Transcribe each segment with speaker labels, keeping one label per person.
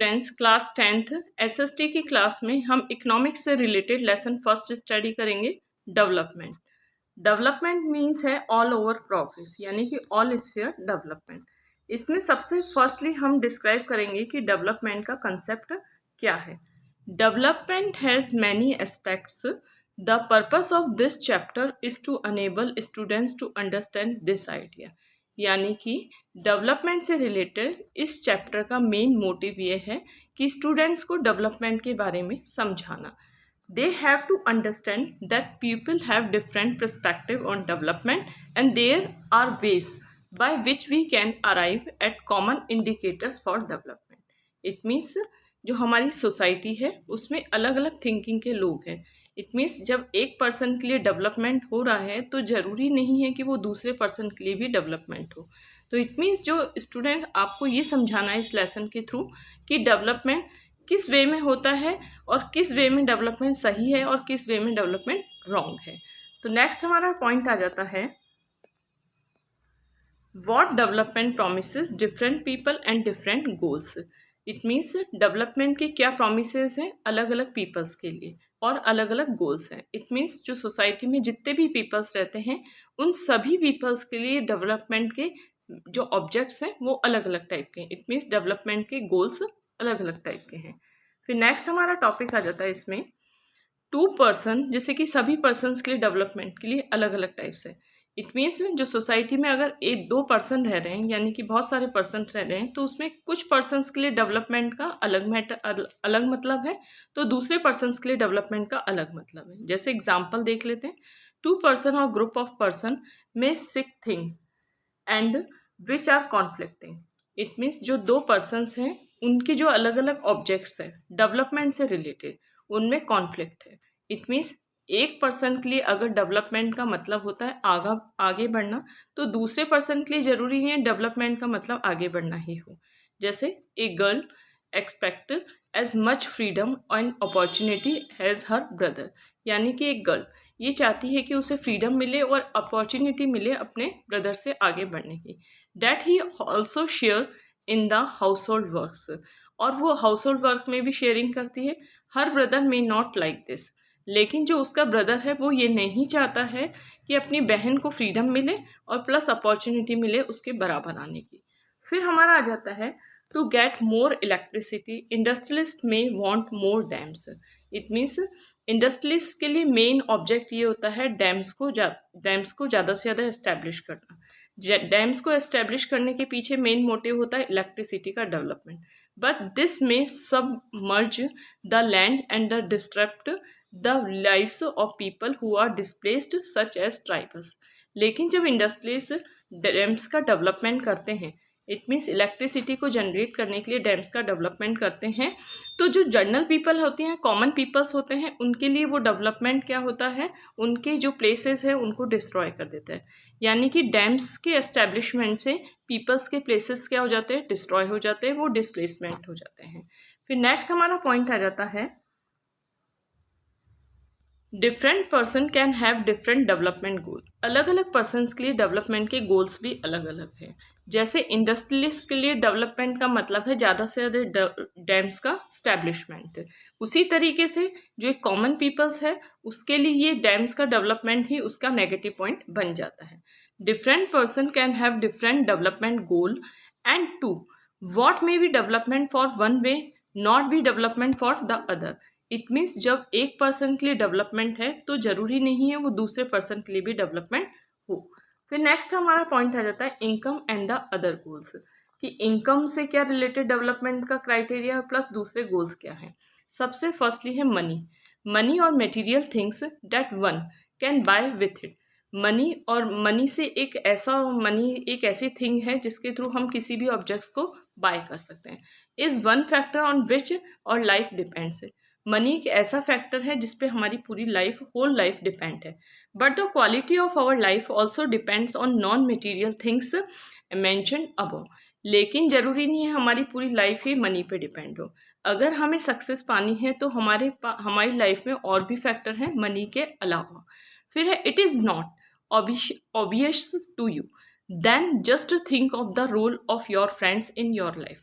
Speaker 1: Students, class 10th SST की class में हम इकोनॉमिक्स से रिलेटेड लेसन फर्स्ट स्टडी करेंगे डेवलपमेंट। डेवलपमेंट मीन्स है ऑल ओवर प्रोग्रेस, यानी कि ऑल स्फीयर डेवलपमेंट। इसमें सबसे फर्स्टली हम डिस्क्राइब करेंगे कि डेवलपमेंट का कंसेप्ट क्या है। Development has many aspects. The purpose of this chapter is to enable students to understand this idea, यानी कि डेवलपमेंट से रिलेटेड इस चैप्टर का मेन मोटिव ये है कि स्टूडेंट्स को डेवलपमेंट के बारे में समझाना। They have to understand that people have different perspective on development and there are ways by which we can arrive at common indicators for development. It means जो हमारी सोसाइटी है उसमें अलग अलग थिंकिंग के लोग हैं। इट मीन्स जब एक पर्सन के लिए डेवलपमेंट हो रहा है तो ज़रूरी नहीं है कि वो दूसरे पर्सन के लिए भी डेवलपमेंट हो। तो इट मीन्स जो स्टूडेंट आपको ये समझाना है इस लेसन के थ्रू कि डेवलपमेंट किस वे में होता है और किस वे में डेवलपमेंट सही है और किस वे में डेवलपमेंट रॉन्ग है। तो नेक्स्ट हमारा पॉइंट आ जाता है what development promises different people and different goals. It means development के क्या प्रोमिसेस हैं अलग अलग पीपल्स के लिए और अलग अलग गोल्स हैं। इट मीन्स जो सोसाइटी में जितने भी पीपल्स रहते हैं उन सभी पीपल्स के लिए डेवलपमेंट के जो ऑब्जेक्ट्स हैं वो अलग अलग टाइप के हैं। इट मीन्स डेवलपमेंट के गोल्स अलग अलग टाइप के हैं। फिर नेक्स्ट हमारा टॉपिक आ जाता है इसमें टू पर्सन, जैसे कि सभी पर्सन्स के लिए डेवलपमेंट के लिए अलग अलग टाइप्स है। इट मीन्स जो सोसाइटी में अगर एक दो पर्सन रह रहे हैं यानी कि बहुत सारे पर्सन रह रहे हैं तो उसमें कुछ पर्सन्स के लिए डेवलपमेंट का अलग मतलब है, तो दूसरे पर्सन्स के लिए डेवलपमेंट का अलग मतलब है। जैसे एग्जाम्पल देख लेते हैं, टू पर्सन और ग्रुप ऑफ पर्सन में sick thing and which are conflicting. It means जो दो पर्सन्स हैं उनके जो अलग अलग ऑब्जेक्ट्स हैं डेवलपमेंट से रिलेटेड उनमें कॉन्फ्लिक्ट है। इट मीन्स एक पर्सन के लिए अगर डेवलपमेंट का मतलब होता है आगे बढ़ना, तो दूसरे पर्सन के लिए ज़रूरी नहीं है डेवलपमेंट का मतलब आगे बढ़ना ही हो। जैसे a girl expect as much freedom and opportunity has her brother, यानी कि एक गर्ल ये चाहती है कि उसे फ्रीडम मिले और अपॉर्चुनिटी मिले अपने ब्रदर से आगे बढ़ने की। That he also share in the house hold works, और वो हाउस होल्ड वर्क में भी शेयरिंग करती है। Her brother may not like this, लेकिन जो उसका ब्रदर है वो ये नहीं चाहता है कि अपनी बहन को फ्रीडम मिले और प्लस अपॉर्चुनिटी मिले उसके बराबर आने की। फिर हमारा आ जाता है to get more electricity industrialist में want more dams. It means industrialist के लिए मेन ऑब्जेक्ट ये होता है डैम्स को ज़्यादा से ज़्यादा इस्टेब्लिश करना। डैम्स को एस्टेब्लिश करने के पीछे मेन मोटिव होता है इलेक्ट्रिसिटी का development, but this may submerge the land and the disturb the lives of people who are displaced such as tribals. लेकिन जब इंडस्ट्रीज डैम्स का डेवलपमेंट करते हैं, इट मीन्स इलेक्ट्रिसिटी को जनरेट करने के लिए डैम्स का डेवलपमेंट करते हैं, तो जो जनरल पीपल होते हैं, कॉमन पीपल्स होते हैं, उनके लिए वो डेवलपमेंट क्या होता है, उनके जो प्लेसेस हैं उनको डिस्ट्रॉय कर देता है। यानी कि डैम्स के एस्टेब्लिशमेंट से पीपल्स के प्लेसेस क्या हो जाते हैं, डिस्ट्रॉय हो जाते हैं, वो डिस्प्लेसमेंट हो जाते हैं। फिर नेक्स्ट हमारा पॉइंट आ जाता है different person can have different development गोल। अलग अलग पर्सनस के लिए डेवलपमेंट के गोल्स भी अलग अलग हैं। जैसे इंडस्ट्रियलिस्ट के लिए डेवलपमेंट का मतलब है ज़्यादा से ज़्यादा डैम्स का स्टैब्लिशमेंट। उसी तरीके से जो एक कॉमन पीपल्स है उसके लिए ये डैम्स का डेवलपमेंट ही उसका नेगेटिव पॉइंट बन जाता है। Different person can have different development goal and to what may be development for one way not be development for the other. It means जब एक पर्सन के लिए डेवलपमेंट है तो ज़रूरी नहीं है वो दूसरे पर्सन के लिए भी डेवलपमेंट हो। फिर नेक्स्ट हमारा पॉइंट आ जाता है income and the other goals, कि इनकम से क्या रिलेटेड डेवलपमेंट का क्राइटेरिया प्लस दूसरे गोल्स क्या हैं। सबसे फर्स्टली है मनी और material things that one can buy with it. Money से मनी एक ऐसी थिंग है जिसके थ्रू हम किसी भी ऑब्जेक्ट्स को बाय कर सकते हैं। Is one factor on which और लाइफ डिपेंड्स। मनी एक ऐसा फैक्टर है जिस पे हमारी पूरी होल लाइफ डिपेंड है, but the quality of our life also depends on non material things mentioned above. लेकिन ज़रूरी नहीं है हमारी पूरी लाइफ ही मनी पे डिपेंड हो। अगर हमें सक्सेस पानी है तो हमारी लाइफ में और भी फैक्टर हैं मनी के अलावा। फिर है it is not obvious to you then just think of the role of your friends in your life.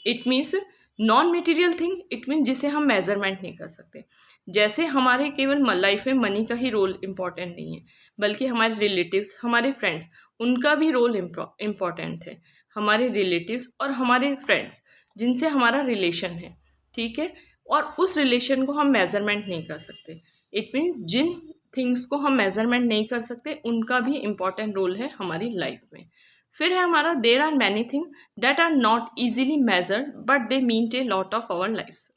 Speaker 1: It means non material thing it mean जिसे हम मेजरमेंट नहीं कर सकते। जैसे हमारे केवल लाइफ में मनी का ही रोल इम्पॉर्टेंट नहीं है, बल्कि हमारे रिलेटिव्स, हमारे फ्रेंड्स, उनका भी रोल इम्पॉर्टेंट है। हमारे रिलेटिव्स और हमारे फ्रेंड्स जिनसे हमारा रिलेशन है, ठीक है, और उस रिलेशन को हम मेजरमेंट नहीं कर सकते। इट मीन्स जिन थिंग्स को हम मेजरमेंट नहीं कर सकते उनका भी इम्पॉर्टेंट रोल है हमारी लाइफ में। फिर है हमारा there are many thing that are not easily measured but they mean a lot of our lifes.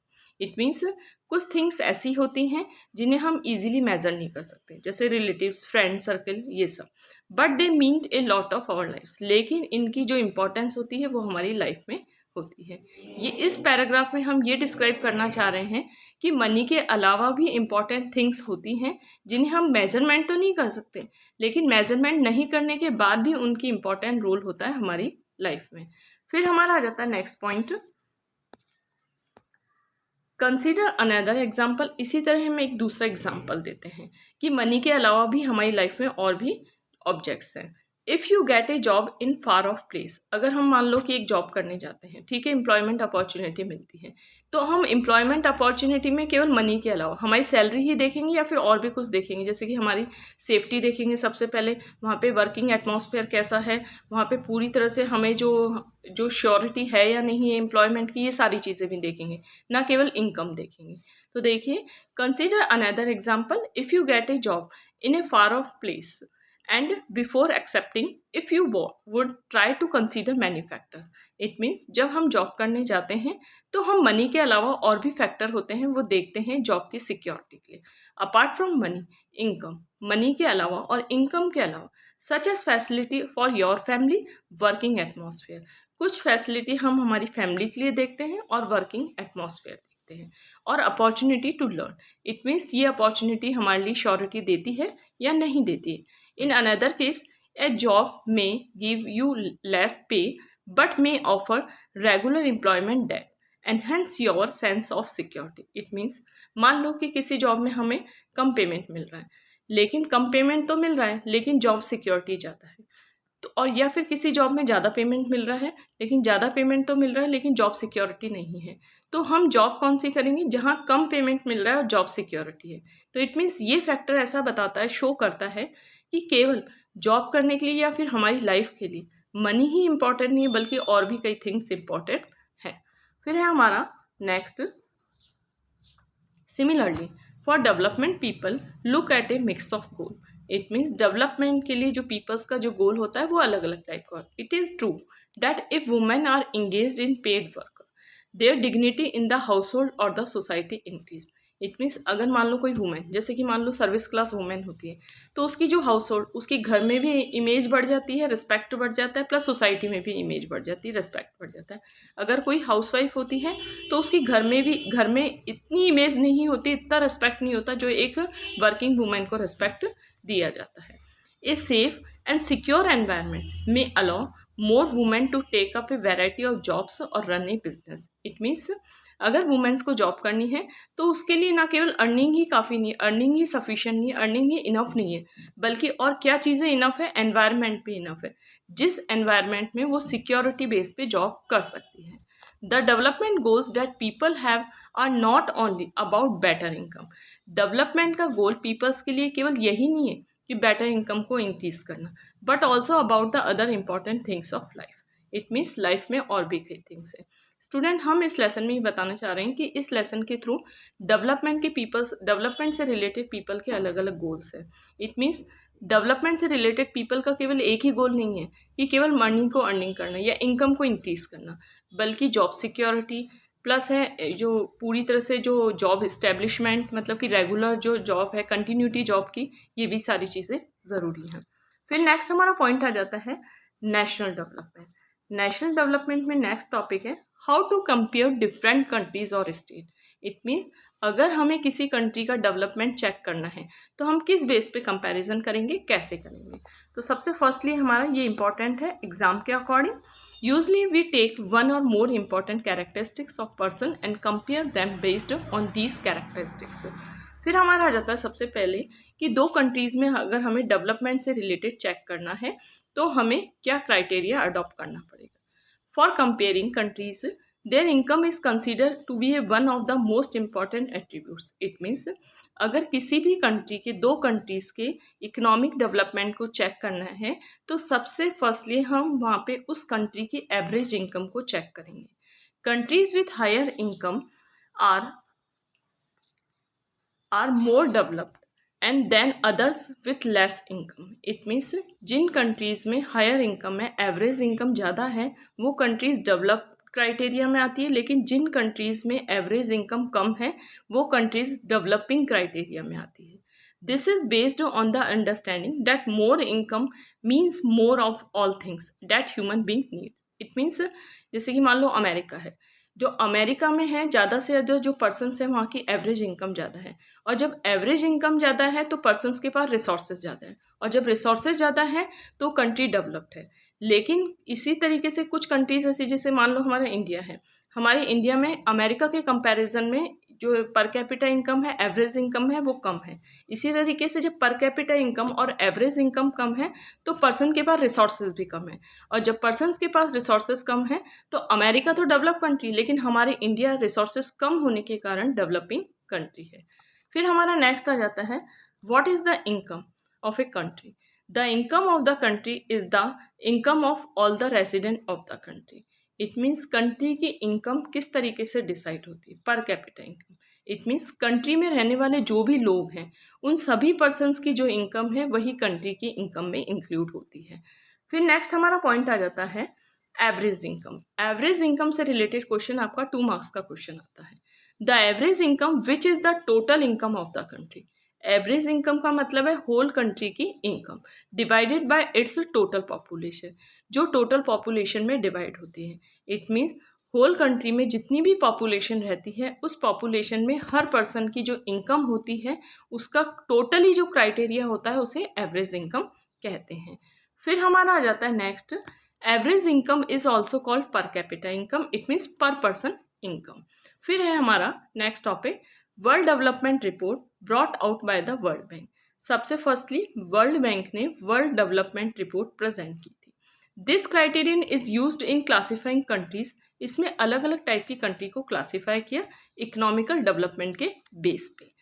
Speaker 1: It means कुछ थिंग्स ऐसी होती हैं जिन्हें हम इजीली मेजर नहीं कर सकते, जैसे रिलेटिव्स, फ्रेंड सर्कल, ये सब, but they mean a lot of our lifes, लेकिन इनकी जो इम्पोर्टेंस होती है वो हमारी लाइफ में होती है। ये इस पैराग्राफ में हम ये डिस्क्राइब करना चाह रहे हैं कि मनी के अलावा भी इम्पॉर्टेंट थिंग्स होती हैं जिन्हें हम मेजरमेंट तो नहीं कर सकते, लेकिन मेजरमेंट नहीं करने के बाद भी उनकी इम्पॉर्टेंट रोल होता है हमारी लाइफ में। फिर हमारा आ जाता है next point, consider another example. इसी तरह हम एक दूसरा एग्जाम्पल देते हैं कि मनी के अलावा भी हमारी लाइफ में और भी ऑब्जेक्ट्स हैं। If you get A job in far of place, अगर हम मान लो कि एक जॉब करने जाते हैं, ठीक है, एम्प्लॉयमेंट अपॉर्चुनिटी मिलती है, तो हम एम्प्लॉयमेंट अपॉर्चुनिटी में केवल मनी के अलावा हमारी सैलरी ही देखेंगे या फिर और भी कुछ देखेंगे, जैसे कि हमारी सेफ्टी देखेंगे सबसे पहले, वहाँ पे वर्किंग एटमॉस्फेयर कैसा है, वहाँ पे पूरी तरह से हमें जो जो श्योरिटी है या नहीं है एम्प्लॉयमेंट की, ये सारी चीज़ें भी देखेंगे, ना केवल इनकम देखेंगे। तो देखिए, consider another example, if you get A job in A far of place and before accepting if you would try to consider many factors। it means जब हम जॉब करने जाते हैं तो हम मनी के अलावा और भी फैक्टर होते हैं वो देखते हैं जॉब की सिक्योरिटी के लिए। Apart from money, income, money के अलावा और इनकम के अलावा, such as facility for your family, working atmosphere, कुछ फैसिलिटी हम हमारी फैमिली के लिए देखते हैं और वर्किंग एटमॉस्फेयर देखते हैं, और opportunity to learn. It means ये अपॉर्चुनिटी हमारे लिए श्योरिटी देती है या नहीं देती है। In another case, a job may give you less pay but may offer regular employment that enhance your sense of security। It means मान लो कि किसी जॉब में हमें कम पेमेंट मिल रहा है, लेकिन कम पेमेंट तो मिल रहा है लेकिन जॉब सिक्योरिटी ज़्यादा है, तो और या फिर किसी जॉब में ज़्यादा पेमेंट मिल रहा है लेकिन ज़्यादा पेमेंट तो मिल रहा है लेकिन जॉब सिक्योरिटी नहीं है, तो हम जॉब कौन सी करेंगे जहाँ कम पेमेंट मिल रहा है और जॉब सिक्योरिटी है। तो इट मीन्स ये फैक्टर ऐसा बताता है, शो करता है कि केवल जॉब करने के लिए या फिर हमारी लाइफ के लिए मनी ही इम्पॉर्टेंट नहीं है, बल्कि और भी कई थिंग्स इम्पॉर्टेंट है। फिर है हमारा next, similarly for development people look at A mix of goal. It means development के लिए जो पीपल्स का जो गोल होता है वो अलग अलग टाइप का। It is true that if women are engaged in paid work, their dignity in the household और the society increase. It means अगर मान लो कोई वुमेन, जैसे कि मान लो सर्विस क्लास वुमेन होती है, तो उसकी जो हाउस होल्ड, उसके घर में भी इमेज बढ़ जाती है, रिस्पेक्ट बढ़ जाता है, प्लस सोसाइटी में भी इमेज बढ़ जाती है, रिस्पेक्ट बढ़ जाता है। अगर कोई हाउसवाइफ होती है तो उसकी घर में इतनी इमेज नहीं होती, इतना रिस्पेक्ट नहीं होता जो एक वर्किंग वुमेन को रिस्पेक्ट दिया जाता है। A safe and secure environment में allow more women to take up a variety of jobs और run a business. It means अगर वुमेन्स को जॉब करनी है तो उसके लिए ना केवल अर्निंग ही काफ़ी नहीं है, अर्निंग ही सफिशिएंट नहीं है, अर्निंग ही इनफ नहीं है, बल्कि और क्या चीज़ें इनफ है, एनवायरनमेंट भी इनफ है, जिस एनवायरनमेंट में वो सिक्योरिटी बेस पे जॉब कर सकती है। The development goals that people have are not only about better income. Development का गोल पीपल्स के लिए केवल यही नहीं है कि बेटर इनकम को इंक्रीज करना, but also about the other important things of life. It means life में और भी कई थिंग्स है। स्टूडेंट, हम इस लेसन में ये बताना चाह रहे हैं कि इस लेसन के थ्रू डेवलपमेंट से रिलेटेड पीपल के अलग अलग गोल्स हैं। इट मीन्स डेवलपमेंट से रिलेटेड पीपल का केवल एक ही गोल नहीं है कि केवल मनी को अर्निंग करना या इनकम को इंक्रीज करना, बल्कि जॉब सिक्योरिटी प्लस है जो पूरी तरह से जो जॉब इस्टेब्लिशमेंट, मतलब कि रेगुलर जो जॉब है, कंटिन्यूटी जॉब की, ये भी सारी चीज़ें ज़रूरी हैं। फिर नेक्स्ट हमारा पॉइंट आ जाता है नेशनल डेवलपमेंट। नेशनल डेवलपमेंट में नेक्स्ट टॉपिक है how to compare different countries और स्टेट। इट मीन्स अगर हमें किसी कंट्री का डेवलपमेंट चेक करना है तो हम किस बेस पे कंपैरिजन करेंगे, कैसे करेंगे। तो सबसे फर्स्टली हमारा ये इंपॉर्टेंट है एग्जाम के according. Usually we take one or more important characteristics of person and compare them based on these characteristics. फिर हमारा आ जाता है सबसे पहले कि दो कंट्रीज़ में अगर हमें डेवलपमेंट से रिलेटेड चेक करना है तो हमें क्या क्राइटेरिया अडॉप्ट करना पड़ेगा। For comparing countries their income is consider to be a one of the most important attributes. It means अगर किसी भी कंट्री के, दो कंट्रीज़ के इकोनॉमिक डेवलपमेंट को चेक करना है तो सबसे फर्स्टली हम वहाँ पे उस कंट्री की एवरेज इनकम को चेक करेंगे। Countries with higher income are more developed and than others with less income. It means जिन कंट्रीज़ में हायर इनकम है, एवरेज इनकम ज़्यादा है, वो कंट्रीज़ डेवलप क्राइटेरिया में आती है, लेकिन जिन कंट्रीज़ में एवरेज इनकम कम है वो कंट्रीज़ डेवलपिंग क्राइटेरिया में आती है। This is based on the understanding that more income means more of all things that human being need. It means जैसे कि मान लो अमेरिका है, जो अमेरिका में है ज़्यादा से ज़्यादा जो पर्सनस है वहाँ की एवरेज इनकम ज़्यादा है, और जब एवरेज इनकम ज़्यादा है तो पर्सनस के पास रिसोर्सेज ज़्यादा है, और जब रिसोर्सेज ज़्यादा है तो कंट्री डेवलप्ड है। लेकिन इसी तरीके से कुछ कंट्रीज ऐसी, जैसे मान लो हमारा इंडिया है, हमारे इंडिया में अमेरिका के कंपैरिजन में जो पर कैपिटा इनकम है, एवरेज इनकम है, वो कम है। इसी तरीके से जब पर कैपिटा इनकम और एवरेज इनकम कम है तो पर्सन के पास रिसोर्सेज भी कम है, और जब पर्सनस के पास रिसोर्सेज कम है तो अमेरिका तो डेवलप कंट्री, लेकिन हमारे इंडिया रिसोर्सेज कम होने के कारण डेवलपिंग कंट्री है। फिर हमारा नेक्स्ट आ जाता है, what is the income of a country. The income of the country is the income of all the resident of the country. It means country की इनकम किस तरीके से डिसाइड होती है, पर capita income. It means country में रहने वाले जो भी लोग हैं उन सभी पर्सनस की जो इनकम है वही कंट्री की इनकम में इंक्लूड होती है। फिर नेक्स्ट हमारा पॉइंट आ जाता है एवरेज इनकम। एवरेज इनकम से रिलेटेड क्वेश्चन आपका 2 मार्क्स का क्वेश्चन आता है। The average income which is the total income of the country. Average income का मतलब है होल कंट्री की income divided by it's total population, जो टोटल पॉपुलेशन में डिवाइड होती है। इट मीन्स होल कंट्री में जितनी भी पॉपुलेशन रहती है उस पॉपुलेशन में हर पर्सन की जो इनकम होती है उसका टोटली जो क्राइटेरिया होता है उसे एवरेज इनकम कहते हैं। फिर हमारा आ जाता है next, average income is also called पर capita income. It means per person income. फिर है हमारा next topic, world development report brought out by the world bank. सबसे फर्स्टली वर्ल्ड बैंक ने वर्ल्ड डेवलपमेंट रिपोर्ट प्रेजेंट की थी। This criterion is used in classifying countries. इसमें अलग अलग टाइप की कंट्री को क्लासीफाई किया इकोनॉमिकल डेवलपमेंट के बेस पे।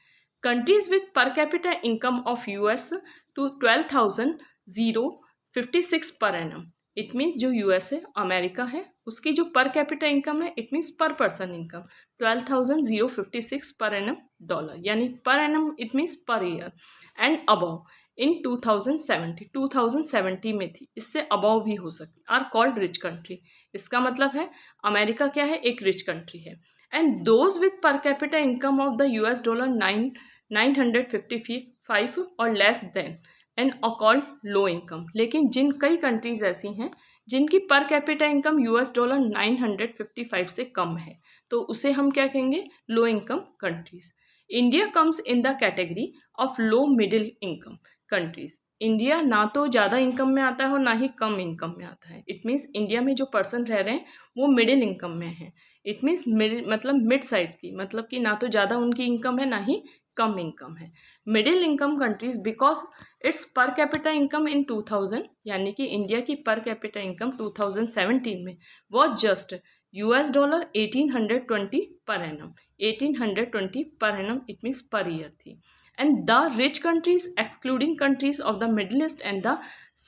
Speaker 1: कंट्रीज विथ पर capita income of US to 12,056 per annum. It means जो यूएस है, अमेरिका है, उसकी जो पर कैपिटा इनकम है, it means per person income 12,056 per annum dollar, यानी per annum it means per year and above in 2070 में थी, इससे अबव भी हो सकती, आर कॉल्ड रिच कंट्री। इसका मतलब है अमेरिका क्या है, एक रिच कंट्री है। एंड दोज विथ पर capita income of the US dollar 955 और less than and called low income. लेकिन जिन कई कंट्रीज ऐसी हैं जिनकी पर कैपिटा इनकम यूएस डॉलर 955 से कम है तो उसे हम क्या कहेंगे, low income countries. India comes in the category of low middle income countries. India ना तो ज़्यादा इनकम में आता है और ना ही कम इनकम में आता है। इट मीन्स इंडिया में जो पर्सन रह रहे हैं वो मिडिल इनकम में है। इट मीन्स मतलब मिड साइज की, मतलब कि ना तो ज़्यादा उनकी इनकम है ना ही कम इनकम है। Middle income countries because it's पर कैपिटा इनकम इन 2000, यानी कि इंडिया की पर कैपिटा इनकम 2017 में was just US dollar 1820 per annum. 1820 पर annum it means per year थी। And the rich countries, excluding countries of the Middle East and the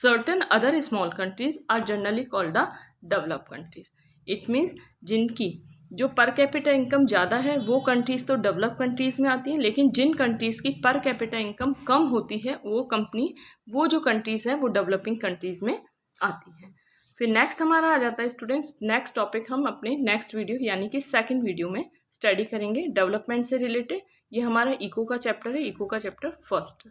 Speaker 1: certain other small countries, are generally called the developed countries. It means जिनकी जो per capita income ज़्यादा है वो countries तो develop countries में आती हैं, लेकिन जिन कंट्रीज़ की पर कैपिटा इनकम कम होती है वो जो कंट्रीज़ हैं वो डेवलपिंग कंट्रीज़ में आती हैं। फिर नेक्स्ट हमारा आ जाता है स्टूडेंट्स, नेक्स्ट टॉपिक हम अपने नेक्स्ट वीडियो यानी कि सेकंड वीडियो में स्टडी करेंगे डेवलपमेंट से रिलेटेड। ये हमारा इको का चैप्टर है, इको का चैप्टर फर्स्ट।